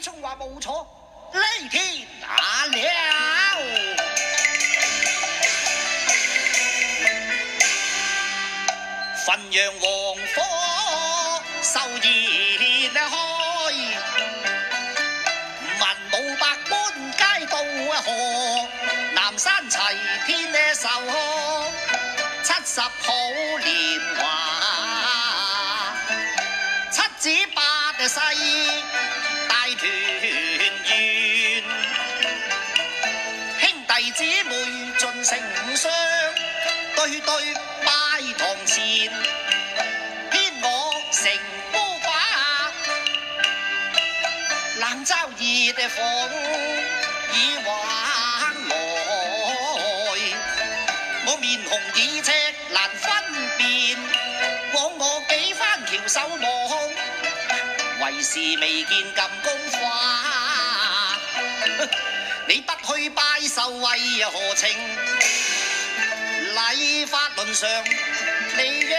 聰話冇錯，呢天打了。汾陽黃火秀熱開，文武百官皆到河，南山齊天壽70好年華，七子八世大團圓，兄弟姊妹盡成雙，對對拜堂前，編我成孤寡，冷嘲熱諷已玩來，我面紅耳赤難分辨，枉我幾番翹手望，為是未見禁功法，你不去拜壽為何情？禮法論上你應